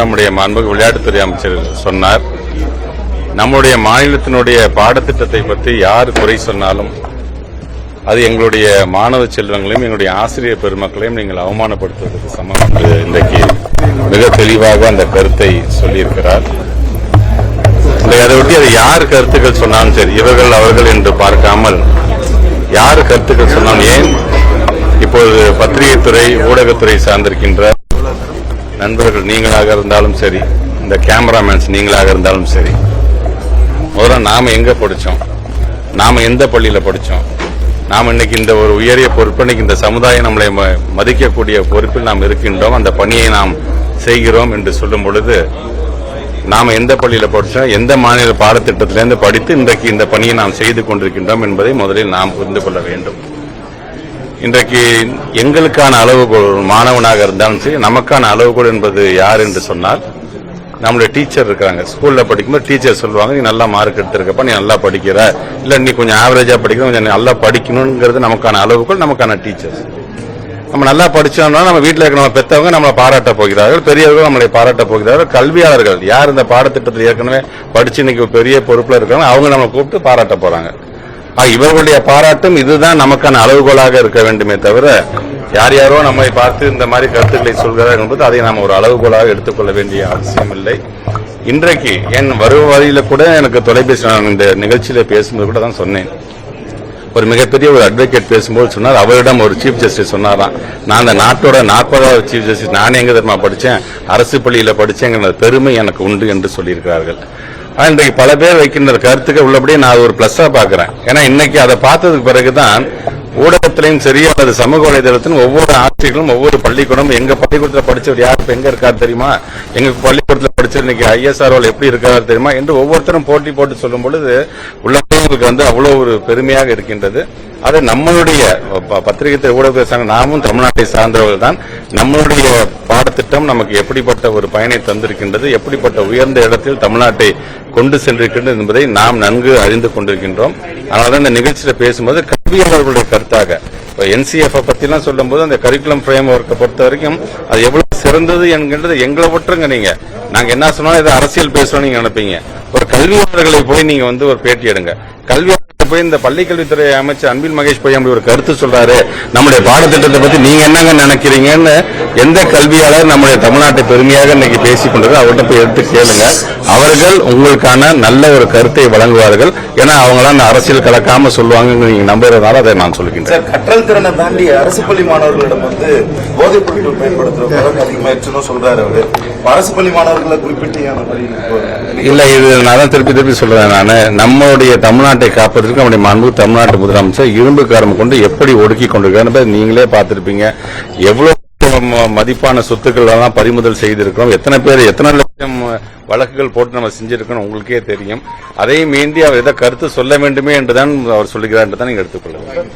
நம்முடைய மாண்புமிகு விளையாட்டுத்துறை அமைச்சர் சொன்னார். நம்முடைய மாநிலத்தினுடைய பாடத்திட்டத்தை பற்றி யார் குறை சொன்னாலும் அது எங்களுடைய மாணவ செல்வங்களையும் எங்களுடைய ஆசிரியர் பெருமக்களையும் நீங்கள் அவமானப்படுத்துவதற்கு சமம் என்று இன்றைக்கு மிக தெளிவாக அந்த கருத்தை சொல்லியிருக்கிறார். அதை ஒட்டி அது யார் கருத்துக்கள் சொன்னாலும் சரி, இவர்கள் அவர்கள் என்று பார்க்காமல் யார் கருத்துக்கள் சொன்னாலும், ஏன் இப்போது பத்திரிகை துறை ஊடகத்துறை சார்ந்திருக்கின்ற நண்பர்கள் நீங்களாக இருந்தாலும் சரி, இந்த கேமராமேன்ஸ் நீங்களாக இருந்தாலும் சரி, முதல்ல நாம எங்க படிச்சோம், நாம எந்த பள்ளியில படிச்சோம், நாம் இன்னைக்கு இந்த ஒரு உயரிய பொறுப்பு, இன்னைக்கு இந்த சமுதாயம் நம்மளை மதிக்கக்கூடிய பொறுப்பில் நாம் இருக்கின்றோம், அந்த பணியை நாம் செய்கிறோம் என்று சொல்லும் பொழுது நாம எந்த பள்ளியில படிச்சோம், எந்த மாநில பாடத்திட்டத்திலிருந்து படித்து இன்றைக்கு இந்த பணியை நாம் செய்து கொண்டிருக்கின்றோம் என்பதை முதலில் நாம் புரிந்து கொள்ள வேண்டும். இன்றைக்கு எங்களுக்கான அளவுகோல், மாணவனாக இருந்தாலும் சரி, நமக்கான அளவுகோல் என்பது யார் என்று சொன்னால் நம்மளுடைய டீச்சர் இருக்காங்க. ஸ்கூல்ல படிக்கும்போது டீச்சர் சொல்லுவாங்க, நீ நல்லா மார்க் எடுத்திருக்கப்ப, நீ நல்லா படிக்கிற, இல்ல நீ கொஞ்சம் ஆவரேஜா படிக்கிற, கொஞ்சம் நல்லா படிக்கணுங்கிறது நமக்கான அளவுகோல், நமக்கான டீச்சர்ஸ். நம்ம நல்லா படிச்சோம்னா நம்ம வீட்டில் இருக்க நம்ம பெற்றவங்க நம்மளை பாராட்ட போகிறார்கள், பெரியவர்கள் நம்மளை பாராட்ட போகிறார்கள். கல்வியாளர்கள் யார் இந்த பாடத்திட்டத்தில் ஏற்கனவே படிச்சு இன்னைக்கு பெரிய பொறுப்புல இருக்காங்க, அவங்க நம்மளை கூப்பிட்டு பாராட்ட போறாங்க. இவர்களுடைய பாராட்டும் இதுதான் நமக்கான அளவுகோலாக இருக்க வேண்டுமே தவிர, யார் யாரோ நம்மை பார்த்து இந்த மாதிரி கருத்துக்களை சொல்கிறார்கள் என்பது அதை நாம் ஒரு அளவுகோலாக எடுத்துக்கொள்ள வேண்டிய அவசியம் இல்லை. இன்றைக்கு என் வரும் வழியில கூட எனக்கு தொலைபேசி, இந்த நிகழ்ச்சியில பேசும்போது கூட தான் சொன்னேன், ஒரு மிகப்பெரிய ஒரு அட்வொகேட் பேசும்போது சொன்னார், அவரிடம் ஒரு சீஃப் ஜஸ்டிஸ் சொன்னாராம், நான் அந்த நாட்டோட 40வது சீஃப் ஜஸ்டிஸ், நானே எங்க தெரியுமா படிச்சேன், அரசு பள்ளியில படிச்சேங்கிற பெருமை எனக்கு உண்டு என்று சொல்லியிருக்கிறார்கள். இன்றைக்கு பல பேர் வைக்கின்ற கருத்துக்கள் உள்ளபடியே நான் ஒரு பிளஸ்ஸா பாக்குறேன். ஏன்னா இன்னைக்கு அதை பார்த்ததுக்கு பிறகுதான் ஊடகத்திலையும் சரி, அல்லது சமூக வலைதளத்திலும் ஒவ்வொரு ஆட்சிகளும் ஒவ்வொரு பள்ளிக்கூடம், எங்க பள்ளிக்கூடத்தில் படிச்சவர் யார் இப்ப எங்க இருக்காரு தெரியுமா, எங்க பள்ளிக்கூடத்தில் படிச்சவர் இன்னைக்கு ISRO எப்படி இருக்காரு தெரியுமா என்று ஒவ்வொருத்தரும் போட்டி போட்டு சொல்லும் பொழுது உள்ளவங்களுக்கு அவ்வளவு ஒரு பெருமையாக இருக்கின்றது. அது நம்மளுடைய பத்திரிகை ஊடகத்தை நாமும் தமிழ்நாட்டை சார்ந்தவர்கள் தான். நம்மளுடைய பாடத்திட்டம் நமக்கு எப்படிப்பட்ட ஒரு பயனை தந்திருக்கின்றது, எப்படிப்பட்ட உயர்ந்த இடத்தில் தமிழ்நாட்டை கொண்டு சென்றிருக்கின்றது என்பதை நாம் நன்கு அறிந்து கொண்டிருக்கின்றோம். அதனால இந்த நிகழ்ச்சியில பேசும்போது கல்வியாளர்களுடைய கருத்தாக NCF பத்திலாம் சொல்லும் போது அந்த கரிக்குலம் ஃப்ரேம் ஒர்க்கை பொறுத்த வரைக்கும் அது எவ்வளவு சிறந்தது என்கின்றது எங்களை விட்டுருங்க. நீங்க நாங்க என்ன சொன்னாலும் இதை அரசியல் பேசுறோம் நீங்க நினைப்பீங்க. ஒரு கல்வியாளர்களை போய் நீங்க ஒரு பேட்டி எடுங்க. கல்வியாளர் போய் இந்த பள்ளிக்கல்வித்துறை அமைச்சர் அன்பில் மகேஷ் போய் அப்படி ஒரு கருத்து சொல்றாரு, நம்முடைய பாடத்திட்டத்தை பத்தி நீங்க என்னங்க நினைக்கிறீங்கன்னு எந்த கல்வியாளர் நம்முடைய தமிழ்நாட்டை பெருமையாக இன்னைக்கு பேசிக் கொண்டிருக்க அவர்கிட்ட போய் எடுத்து கேளுங்க. அவர்கள் உங்களுக்கான நல்ல ஒரு கருத்தை வழங்குவார்கள். ஏன்னா அவங்களாம் அரசியல் கலக்காம சொல்லுவாங்க, நீங்க நம்புறதுனால அதை நான் சொல்லுகிறேன். கற்றல் திறனை தாண்டி அரசு பள்ளி மாணவர்களிடம் போதைப் பொருட்கள் பயன்படுத்துறவங்க அதிகமாயிருச்சுன்னு சொல்றாரு அவரு. அரசு பள்ளி மாணவர்களை குறிப்பிட்டு இல்ல, இது நான் தான் திருப்பி சொல்றேன். நான் நம்முடைய தமிழ்நாட்டை காப்பதற்கு நம்முடைய மாண்பு தமிழ்நாட்டு முதலமைச்சர் இரும்பு காரம் கொண்டு எப்படி ஒடுக்கி கொண்டிருக்காரு நீங்களே பார்த்திருப்பீங்க. எவ்வளவு மதிப்பான சொத்துக்கள் எல்லாம் பறிமுதல் செய்திருக்கிறோம், எத்தனை பேர் எத்தனை லட்சம் வழக்குகள் போட்டு நம்ம செஞ்சிருக்கோம் உங்களுக்கே தெரியும். அதை மீண்டி அவர் எதை கருத்து சொல்ல வேண்டுமே என்றுதான் அவர் சொல்லுகிறார் என்றுதான் நீங்க எடுத்துக்கொள்ள வேண்டும்.